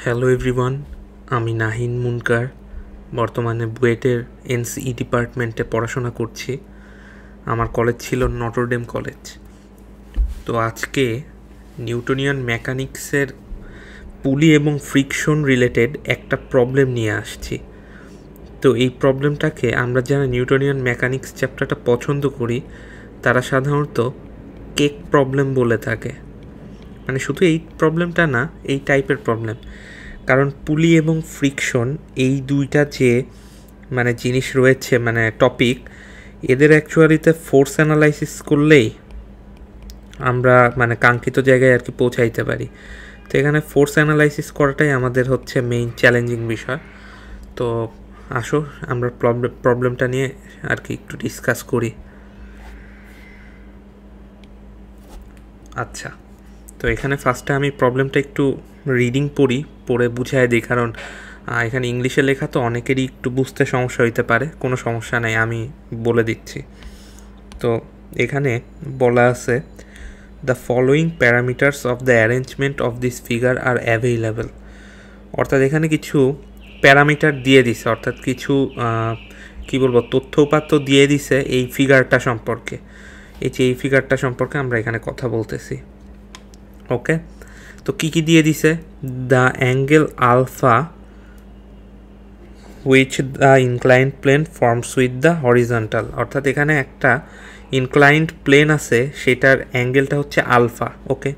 Hello everyone, আমি নাহিন মুনকার। বর্তমানে বুয়েটের এনসিই ডিপার্টমেন্টে পড়াশোনা করছি। আমার কলেজ ছিল নটরডেম কলেজ। তো আজকে নিউটনিয়ান মেকানিক্সের পুলি এবং ফ্রিকশন রিলেটেড একটা প্রবলেম নিয়ে আসছি। তো এই প্রবলেমটাকে আমরা যারা নিউটনিয়ান মেকানিক্স চ্যাপ্টারটা পছন্দ করি তারা সাধারণত কেক প্রবলেম বলে থাকে। মানে শুধু এই প্রবলেমটা না, এই টাইপের প্রবলেম। কারণ পুলি এবং ফ্রিকশন এই দুইটা যে জিনিস রয়েছে, টপিক, এদের অ্যাকচুয়ালিতে ফোর্স অ্যানালাইসিস করলেই আমরা কাঙ্ক্ষিত জায়গায় আর কি পৌঁছাইতে পারি। তো এখানে ফোর্স অ্যানালাইসিস করাটাই আমাদের হচ্ছে মেইন চ্যালেঞ্জিং বিষয়। তো আসো আমরা প্রবলেমটা নিয়ে আর কি একটু ডিসকাস করি। আচ্ছা, তো এখানে ফার্স্টে আমি প্রবলেমটা একটু রিডিং পড়ে বুঝায় দিই, কারণ এখানে ইংলিশে লেখা তো অনেকেরই একটু বুঝতে সমস্যা হইতে পারে। কোনো সমস্যা নেই, আমি বলে দিচ্ছি। তো এখানে বলা আছে, the following parameters of the arrangement of this figure are available. অর্থাৎ এখানে কিছু প্যারামিটার দিয়ে দিছে, অর্থাৎ কিছু তথ্য উপাত্ত দিয়ে দিছে এই ফিগারটা সম্পর্কে। এই ফিগারটা সম্পর্কে আমরা এখানে কথা বলতেছি। ওকে, তো কী দিয়ে দিছে? The angle alpha which the inclined plane forms with the horizontal. অর্থাৎ এখানে একটা ইনক্লাইন্ড প্লেন আছে, সেটার অ্যাঙ্গেলটা হচ্ছে আলফা। ওকে,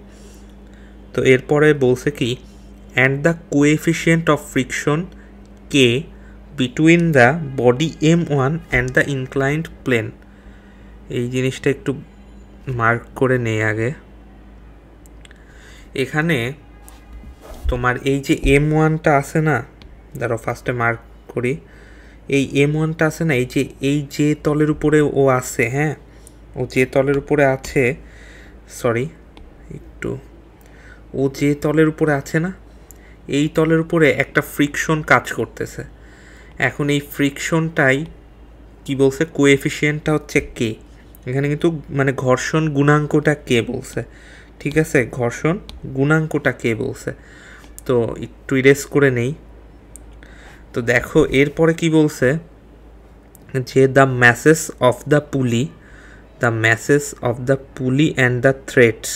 তো এরপরে বলছে কি, and the coefficient of friction K between the body M1 and the inclined plane. এই জিনিসটা একটু মার্ক করে নেই আগে। এখানে তোমার এই যে M1টা আছে না, ধরো ফার্স্টে মার্ক করি, এই M1টা আছে না, এই যে তলের উপরে ও আছে, হ্যাঁ, ও যে তলের উপরে আছে, ও যে তলের উপরে আছে না, এই তলের উপরে একটা ফ্রিকশন কাজ করতেছে। এখন এই ফ্রিকশনটাই কি বলছে, কোএফিশিয়েন্টটা হচ্ছে কে। এখানে কিন্তু ঘর্ষণ গুণাঙ্কটা কে বলছে, ঠিক আছে, ঘর্ষণ গুণাঙ্কটা কে বলছে। তো একটু ইরেজ করে নেই। তো দেখো এরপরে কি বলছে, যে দ্য ম্যাসেস অফ দ্য পুলি and the threads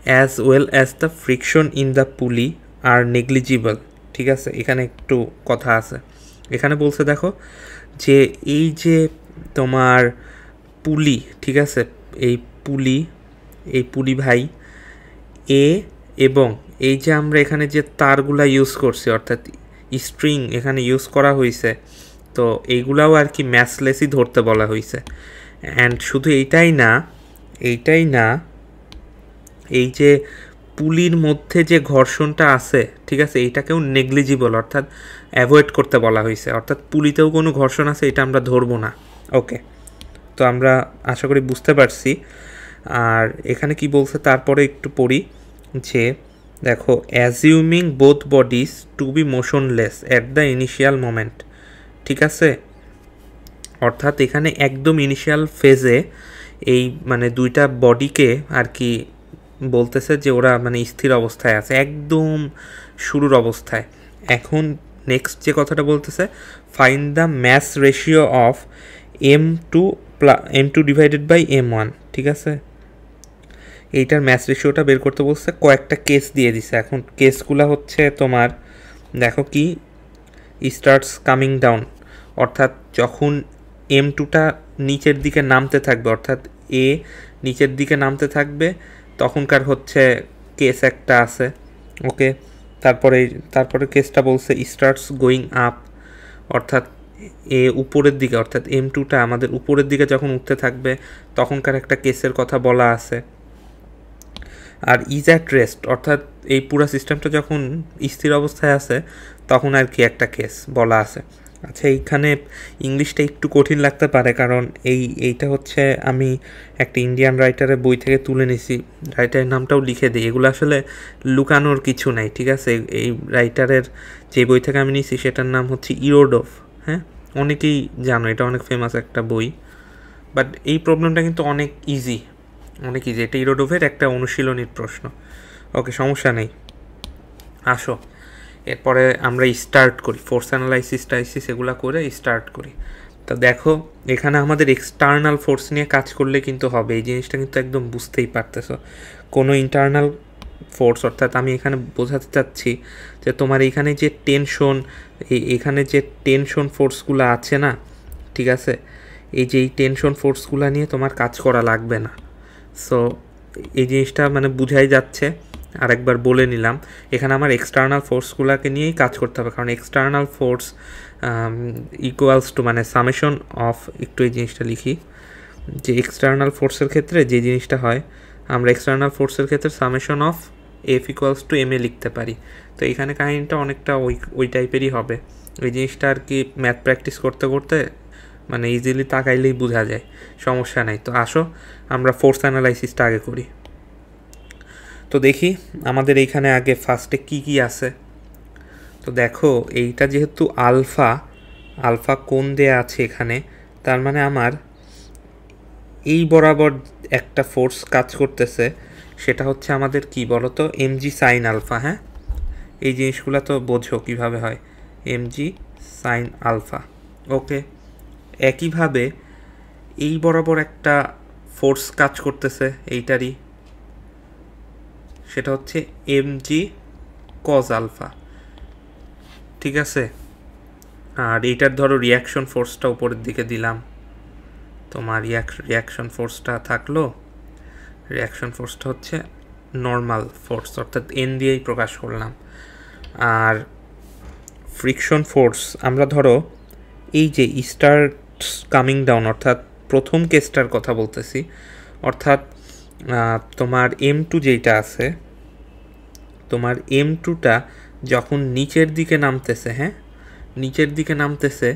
as well as the friction in the পুলি আর নেগলিজিবল। ঠিক আছে, এখানে একটু কথা আছে। এখানে বলছে দেখো, যে এই যে তোমার পুলি, ঠিক আছে, এই পুলি ভাই এ, এবং এই যে আমরা এখানে যে তারগুলা ইউজ করছি, অর্থাৎ স্ট্রিং এখানে ইউজ করা হয়েছে, তো এইগুলাও আর কি ম্যাসলেসই ধরতে বলা হয়েছে। অ্যান্ড শুধু এইটাই না, এই যে পুলির মধ্যে যে ঘর্ষণটা আছে, ঠিক আছে, এইটাকেও নেগলিজিবল অর্থাৎ অ্যাভয়েড করতে বলা হয়েছে। অর্থাৎ পুলিতেও কোনো ঘর্ষণ আছে, এটা আমরা ধরবো না। ওকে, তো আমরা আশা করি বুঝতে পারছি। আর এখানে কি বলছে তারপরে একটু পড়ি, যে দেখো, assuming both bodies to be motionless at the initial moment. ঠিক আছে, অর্থাৎ এখানে একদম ইনিশিয়াল ফেজে এই দুইটা বডিকে আর কি বলতেছে যে ওরা স্থির অবস্থায় আছে, একদম শুরুর অবস্থায়। এখন নেক্সট যে কথাটা বলতেছে, find the mass ratio of M2 divided by M1। ঠিক আছে, এইটার ম্যাস রেশিওটা বের করতে বলছে, কয়েকটা কেস দিয়ে দিছে। এখন কেসগুলো হচ্ছে তোমার দেখো, কি স্টার্টস কামিং ডাউন, অর্থাৎ যখন M2টা নিচের দিকে নামতে থাকবে, অর্থাৎ এ নিচের দিকে নামতে থাকবে, তখনকার হচ্ছে কেস একটা আছে। ওকে, তারপরে কেসটা বলছে স্টার্টস গোয়িং আপ, অর্থাৎ এ উপরের দিকে, অর্থাৎ M2টা আমাদের উপরের দিকে যখন উঠতে থাকবে তখনকার একটা কেসের কথা বলা আছে। আর ইজ অ্যাট রেস্ট, অর্থাৎ এই পুরো সিস্টেমটা যখন স্থির অবস্থায় আছে তখন আর কি একটা কেস বলা আছে। আচ্ছা, এইখানে ইংলিশটা একটু কঠিন লাগতে পারে, কারণ এইটা হচ্ছে আমি একটা ইন্ডিয়ান রাইটারের বই থেকে তুলে নিছি। রাইটারের নামটাও লিখে দিই, এগুলো আসলে লুকানোর কিছু নাই। ঠিক আছে, এই রাইটারের যে বই থেকে আমি নিছি সেটার নাম হচ্ছে ইরোডভ। হ্যাঁ, অনেকেই জানো, এটা অনেক ফেমাস একটা বই। বাট এই প্রবলেমটা কিন্তু অনেক ইজি। এটা ইরোডভের একটা অনুশীলনীর প্রশ্ন। ওকে, সমস্যা নেই। আসো এরপরে আমরা স্টার্ট করি ফোর্স অ্যানালাইসিস এগুলো করে স্টার্ট করি। তো দেখো এখানে আমাদের এক্সটার্নাল ফোর্স নিয়ে কাজ করলে কিন্তু হবে, এই জিনিসটা কিন্তু একদম বুঝতেই পারতেছো। কোনো ইন্টারনাল ফোর্স, অর্থাৎ আমি এখানে বোঝাতে চাচ্ছি যে তোমার এখানে যে টেনশন, এখানে যে টেনশন ফোর্সগুলো আছে না, ঠিক আছে, এই যে এই টেনশন ফোর্সগুলো নিয়ে তোমার কাজ করা লাগবে না। সো এই জিনিসটা মানে বুঝাই যাচ্ছে, আরেকবার বলে নিলাম। এখানে আমার এক্সটার্নাল ফোর্সগুলোকে নিয়েই কাজ করতে হবে, কারণ এক্সটার্নাল ফোর্স ইকুয়ালস টু মানে সামেশন অফ, একটু এই জিনিসটা লিখি, যে এক্সটার্নাল ফোর্সের ক্ষেত্রে যে জিনিসটা হয়, আমরা এক্সটার্নাল ফোর্সের ক্ষেত্রে summation of F equals to M A লিখতে পারি। তো এখানে কাহিনীটা অনেকটা ওই টাইপেরই হবে। ওই জিনিসটা আর কি ম্যাথ প্র্যাকটিস করতে করতে মানে ইজিলি তাকাইলেই বোঝা যায়, সমস্যা নাই। তো আসো আমরা ফোর্স অ্যানালাইসিসটা আগে করি। তো দেখি আমাদের এইখানে আগে ফার্স্টে কি আছে। তো দেখো এইটা যেহেতু আলফা কোণ দেয়া আছে এখানে, তার মানে আমার এই বরাবর একটা ফোর্স কাজ করতেছে, সেটা হচ্ছে আমাদের কি বলতো, এমজি সাইন আলফা। হ্যাঁ, এই জিনিসগুলো তো বোঝো কীভাবে হয়, এমজি সাইন আলফা। ওকে, একইভাবে এই বরাবর একটা ফোর্স কাজ করতেছে এইটারই, সেটা হচ্ছে এমজি কজ আলফা, ঠিক আছে। আর এইটার ধরো রিয়াকশন ফোর্সটা উপরের দিকে দিলাম, তোমার রিয়াকশন ফোর্সটা থাকলো, রিয়াকশন ফোর্সটা হচ্ছে নর্মাল ফোর্স, অর্থাৎ এন দিয়েই প্রকাশ করলাম। আর ফ্রিকশন ফোর্স আমরা ধরো এই যে স্টার্টস কামিং ডাউন, অর্থাৎ প্রথম কেসটার কথা বলতেছি, অর্থাৎ তোমার M2 যেইটা আছে, তোমার M2টা যখন নিচের দিকে নামতেছে, হ্যাঁ নিচের দিকে নামতেছে,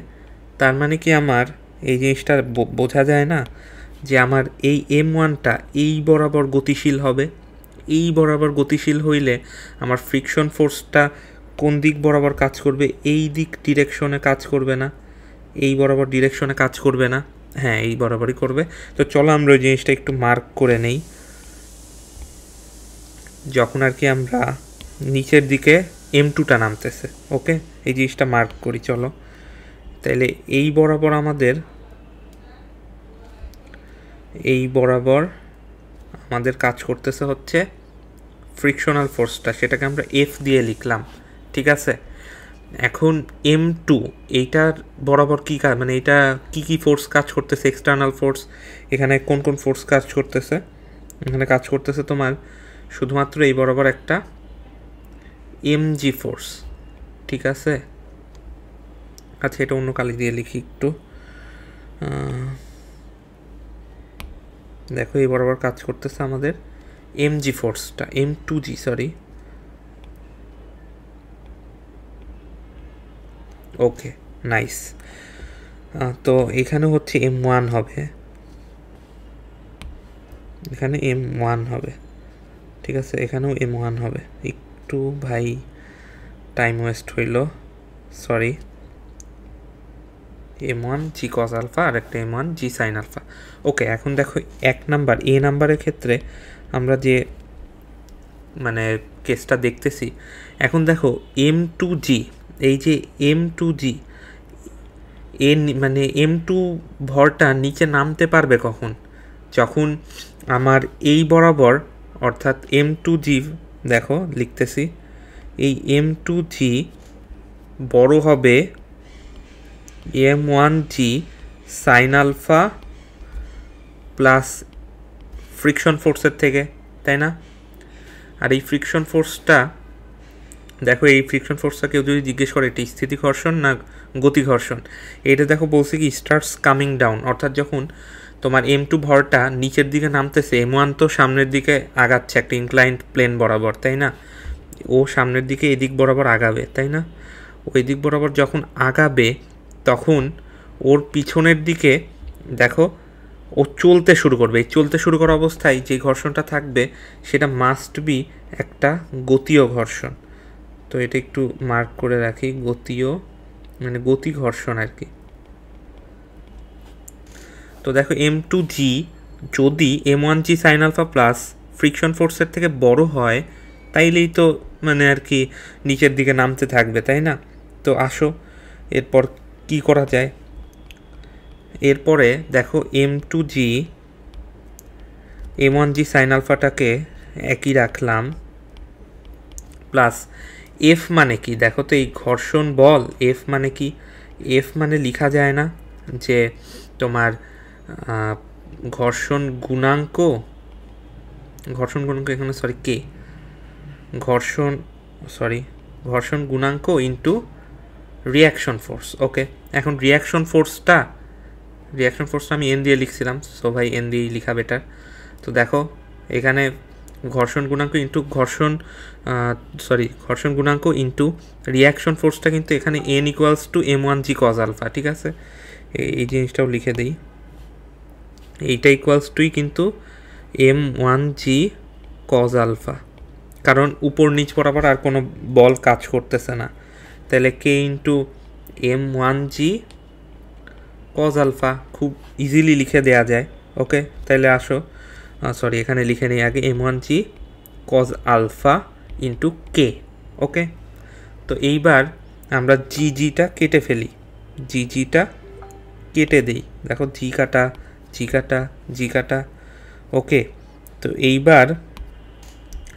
তার মানে কি আমার এই জিনিসটা বোঝা যায় না যে আমার এই M1টা এই বরাবর গতিশীল হবে। এই বরাবর গতিশীল হইলে আমার ফ্রিকশন ফোর্সটা কোন দিক বরাবর কাজ করবে, এই দিক ডিরেকশনে কাজ করবে না, এই বরাবর ডিরেকশনে কাজ করবে না, হ্যাঁ এই বরাবরই করবে। তো চলো আমরা ওই জিনিসটা একটু মার্ক করে নেই। যখন আর কি আমরা নিচের দিকে M2টা নামতেছে, ওকে এই জিনিসটা মার্ক করি চলো। তাইলে এই বরাবর আমাদের কাজ করতেছে হচ্ছে ফ্রিকশনাল ফোর্সটা, সেটাকে আমরা এফ দিয়ে লিখলাম, ঠিক আছে। এখন M2 এইটার বরাবর কী কাজ, মানে এটা কি ফোর্স কাজ করতেছে, এক্সটার্নাল ফোর্স। এখানে কোন ফোর্স কাজ করতেছে, এখানে কাজ করতেছে তোমার শুধুমাত্র এই বরাবর একটা এমজি ফোর্স, ঠিক আছে। আচ্ছা এটা অন্য কালি দিয়ে লিখি একটু, দেখো এই বরাবর কাজ করতেছে আমাদের এমজি ফোর্সটা, M2G সরি, ওকে নাইস। তো এখানে হচ্ছে M1 হবে, এখানে M1 হবে, ঠিক আছে, এখানেও M1 হবে। একটু ভাই টাইম ওয়েস্ট হইল, সরি। M1G cos আলফা আর একটা M1G সাইন আলফা। ওকে, এখন দেখো এক নাম্বার এ নাম্বারের ক্ষেত্রে আমরা যে মানে কেসটা দেখতেছি, এখন দেখো M2G, এই যে M2G মানে M2 ভরটা নিচে নামতে পারবে কখন, যখন আমার এই বরাবর অর্থাৎ M2G, দেখো লিখতেছি, এই M2G বড় হবে M1G sine alpha plus friction ফোর্সের থেকে, তাই না। আর এই ফ্রিকশন ফোর্সটা দেখো, এই ফ্রিকশন ফোর্সটা কেউ যদি জিজ্ঞেস করে এটা স্থিতি ঘর্ষণ না গতি ঘর্ষণ, এটা দেখো বলছে কি স্টার্টস কামিং ডাউন, অর্থাৎ যখন তোমার M2 ভরটা নিচের দিকে নামতেছে, M1 তো সামনের দিকে আগাচ্ছে একটা ইনক্লাইন্ড প্লেন বরাবর, তাই না, ও সামনের দিকে এদিক বরাবর আগাবে, তাই না। ওই দিক বরাবর যখন আগাবে তখন ওর পিছনের দিকে দেখো ও চলতে শুরু করবে। এই চলতে শুরু করা অবস্থায় যে ঘর্ষণটা থাকবে সেটা মাস্ট বি একটা গতীয় ঘর্ষণ। তো এটা একটু মার্ক করে রাখি, গতীয় মানে গতি ঘর্ষণ আর কি। তো দেখো M2G যদি M1G sine alpha plus friction ফোর্সের থেকে বড় হয়, তাইলেই তো মানে আর কি নিচের দিকে নামতে থাকবে, তাই না? তো আসো এরপর কি করা যায়। এরপরে দেখো M2G M1G সাইন আলফাটাকে একই রাখলাম, প্লাস এফ মানে কি দেখো তো, এই ঘর্ষণ বল এফ মানে কি? এফ মানে লেখা যায় না যে তোমার ঘর্ষণ গুণাঙ্ক এখানে সরি কে ঘর্ষণ গুণাঙ্ক ইন্টু রিয়াকশন ফোর্স। ওকে, এখন রিয়াকশন ফোর্সটা আমি এন দিয়ে লিখছিলাম, সো ভাই এন দিয়েই লেখা বেটার। তো দেখো এখানে ঘর্ষণ গুণাঙ্ক ইন্টু ঘর্ষণ গুণাঙ্ক ইন্টু রিয়াকশন ফোর্সটা কিন্তু এখানে n equals to M1G cos alpha, ঠিক আছে? এই জিনিসটাও লিখে দিই, এইটা ইকুয়ালস টুই কিন্তু M1G কজ আলফা, কারণ উপর নিচ বরাবর আর কোনো বল কাজ করতেছে না, তাহলে K into M1G cos alpha খুব ইজিলি লিখে দেওয়া যায়। ওকে, তাহলে আসো এখানে লিখে নিই আগে M1G cos alpha into k. ওকে, তো এইবার আমরা জিটা কেটে ফেলি, জিটা কেটে দিই, দেখো জি কাটা। ওকে, তো এইবার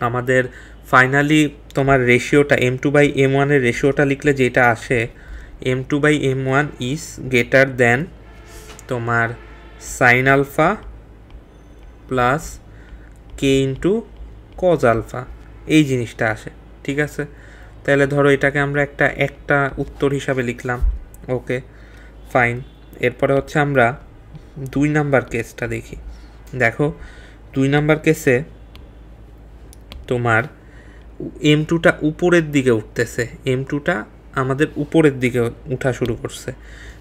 আমাদের ফাইনালি তোমার রেশিওটা M2/M1 এর রেশিওটা লিখলে যেটা আসে M2/M1 ইজ গ্রেটার দেন তোমার সাইন আলফা প্লাস কে ইন্টু কজ আলফা, এই জিনিসটা আসে, ঠিক আছে? তাহলে ধরো এটাকে আমরা একটা উত্তর হিসাবে লিখলাম। ওকে ফাইন, এরপরে হচ্ছে আমরা 2 নাম্বার কেসটা দেখি। দেখো 2 নাম্বার কেসে তোমার M2টা উপরের দিকে উঠতেছে, M2টা আমাদের উপরের দিকে উঠা শুরু করছে।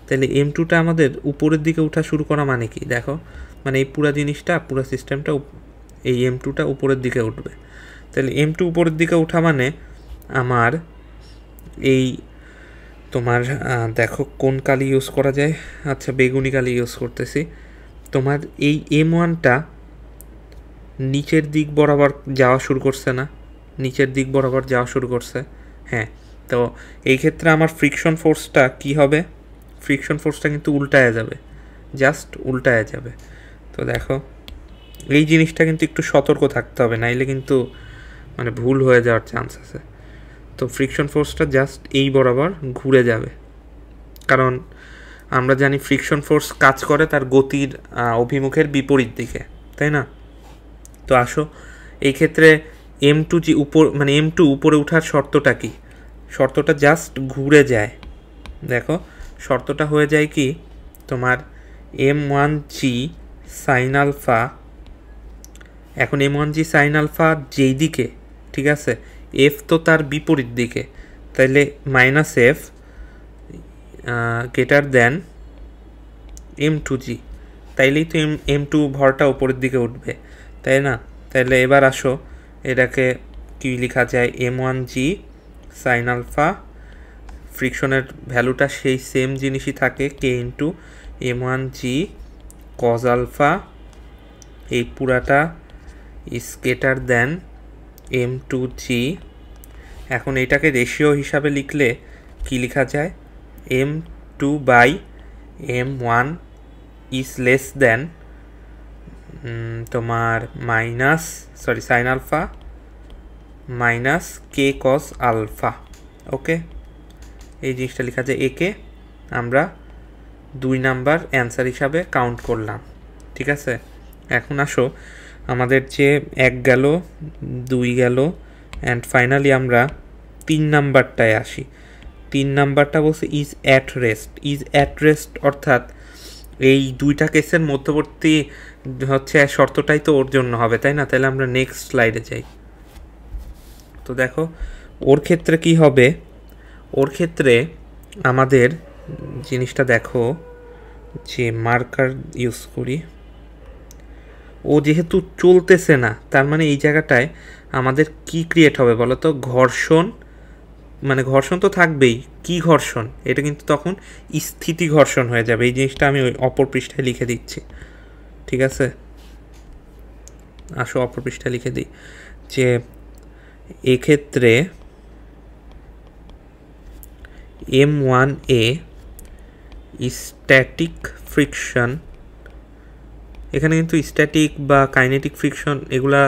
তাহলে M2টা আমাদের উপরের দিকে উঠা শুরু করা মানে কি? দেখো মানে এই পুরো সিস্টেমটা এই M2টা উপরের দিকে উঠবে। তাহলে M2 উপরের দিকে উঠা মানে আমার এই তোমার দেখো কোন কালি ইউজ করা যায়, আচ্ছা বেগুনি কালি ইউজ করতেছি। তোমার এই M1টা নিচের দিক বরাবর যাওয়া শুরু করছে না, হ্যাঁ। তো এই ক্ষেত্রে আমার ফ্রিকশন ফোর্সটা কি হবে? ফ্রিকশন ফোর্সটা কিন্তু উল্টায় যাবে, তো দেখো এই জিনিসটা কিন্তু একটু সতর্ক থাকতে হবে, নাইলে কিন্তু মানে ভুল হয়ে যাওয়ার চান্স আছে। তো ফ্রিকশন ফোর্সটা জাস্ট এই বরাবর ঘুরে যাবে, কারণ আমরা জানি ফ্রিকশন ফোর্স কাজ করে তার গতির অভিমুখের বিপরীত দিকে, তাই না? তো আসো এই ক্ষেত্রে M2G M2 উপরে ওঠার শর্তটা কি? শর্তটা জাস্ট ঘুরে যায়, দেখো শর্তটা হয়ে যায় কি তোমার M1G সাইন আলফা। এখন M1G সাইন আলফা যেই দিকে, ঠিক আছে, এফ তো তার বিপরীত দিকে, তাইলে minus F greater than M2G, তাইলেই তো M2 ভরটা উপরের দিকে উঠবে, তাই না? তাইলে এবার আসো এটাকে কি লেখা যায়? M1G সাইন আলফা, ফ্রিকশনের ভ্যালুটা সেই সেম জিনিসই থাকে, K into M1G cos alpha, এই পুরাটা ইজ গ্রেটার দেন M2G। এখন এটাকে রেশিও হিসাবে লিখলে কি লেখা যায়? M2/M1 ইজ লেস দেন তোমার সাইন আলফা মাইনাস কে কস আলফা। ওকে, এই জিনিসটা লেখা যায়, একে আমরা 2 নাম্বার অ্যান্সার হিসাবে কাউন্ট করলাম, ঠিক আছে? এখন আসো আমাদের যে 1 গেল 2 গেল অ্যান্ড ফাইনালি আমরা 3 নাম্বারটায় আসি। 3 নাম্বারটা বলছে ইজ অ্যাট রেস্ট, অর্থাৎ এই দুইটা কেসের মধ্যবর্তী হচ্ছে শর্তটাই তো ওর জন্য হবে, তাই না? তাহলে আমরা নেক্সট স্লাইডে যাই। তো দেখো ওর ক্ষেত্রে কি হবে, ওর ক্ষেত্রে আমাদের জিনিসটা দেখো যে মার্কার ইউজ করি, ও যেহেতু চলতেছে না, তার মানে এই জায়গাটায় আমাদের কি ক্রিয়েট হবে বলো তো? ঘর্ষণ তো থাকবেই, কি ঘর্ষণ? এটা কিন্তু তখন স্থিতি ঘর্ষণ হয়ে যাবে। এই জিনিসটা আমি ওই অপর পৃষ্ঠায় লিখে দিচ্ছি, ঠিক আছে? আসো অপর পৃষ্ঠায় লিখে দিই যে এক্ষেত্রে M1A স্ট্যাটিক ফ্রিকশন, এখানে কিন্তু স্ট্যাটিক বা কাইনেটিক ফ্রিকশন এগুলা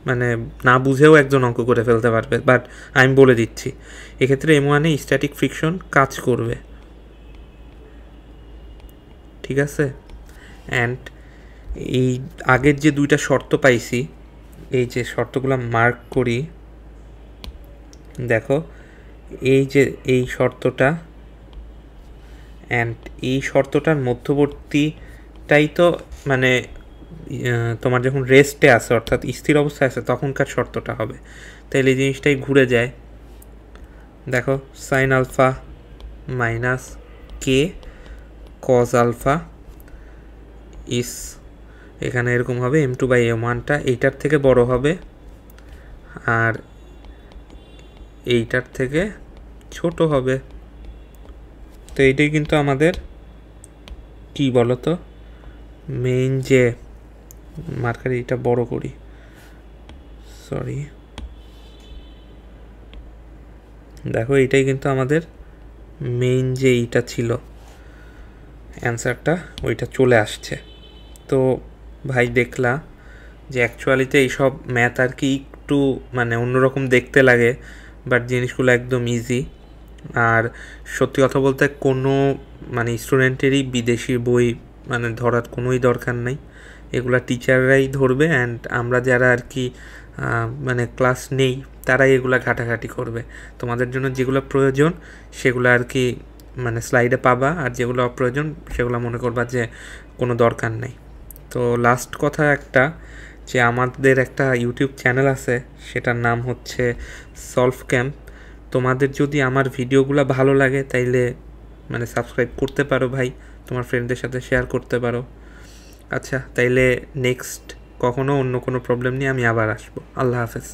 মানে না বুঝেও একজন অঙ্ক করে ফেলতে পারবে, বাট আমি বলে দিচ্ছি এক্ষেত্রে M1A স্ট্যাটিক ফ্রিকশন কাজ করবে, ঠিক আছে। অ্যান্ড এই আগের যে দুইটা শর্ত পাইছি, এই যে শর্তগুলো মার্ক করি, দেখো এই যে এই শর্তটা অ্যান্ড এই শর্তটার মধ্যবর্তীটাই তো মানে তোমার যখন রেস্টে আছে অর্থাৎ স্থির অবস্থায় আছে তখনকার শর্তটা হবে, তাইলে এই জিনিসটাই ঘুরে যায়। দেখো sine alpha minus K cos alpha is, এখানে এরকম হবে M2/M1টা এইটার থেকে বড় হবে আর এইটার থেকে ছোট হবে। তো এইটাই কিন্তু আমাদের কি বলতো মেইন যে মার্কার, এটা বড় করি, সরি, দেখো এইটাই কিন্তু আমাদের মেইন যে এইটা ছিল অ্যান্সারটা, ওইটা চলে আসছে। তো ভাই দেখলা যে অ্যাকচুয়ালিতে এইসব ম্যাথ আর কি একটু মানে অন্যরকম দেখতে লাগে, বাট জিনিসগুলো একদম ইজি। আর সত্যি কথা বলতে কোনো মানে স্টুডেন্টেরই বিদেশি বই মানে ধরার কোনোই দরকার নেই, এগুলা টিচাররাই ধরবে অ্যান্ড আমরা যারা আর কি মানে ক্লাস নেই তারাই এগুলা ঘাটাঘাটি করবে। তোমাদের জন্য যেগুলো প্রয়োজন সেগুলো আর কি মানে স্লাইডে পাবা, আর যেগুলো অপ্রয়োজন সেগুলো মনে করবা যে কোনো দরকার নেই। তো লাস্ট কথা একটা, যে আমাদের একটা ইউটিউব চ্যানেল আছে, সেটার নাম হচ্ছে সলভ ক্যাম্প। তোমাদের যদি আমার ভিডিওগুলো ভালো লাগে তাইলে মানে সাবস্ক্রাইব করতে পারো ভাই, তোমার ফ্রেন্ডদের সাথে শেয়ার করতে পারো। আচ্ছা তাইলে নেক্সট কখনো অন্য কোনো প্রবলেম নিয়ে আমি আবার আসবো। আল্লাহ হাফেজ।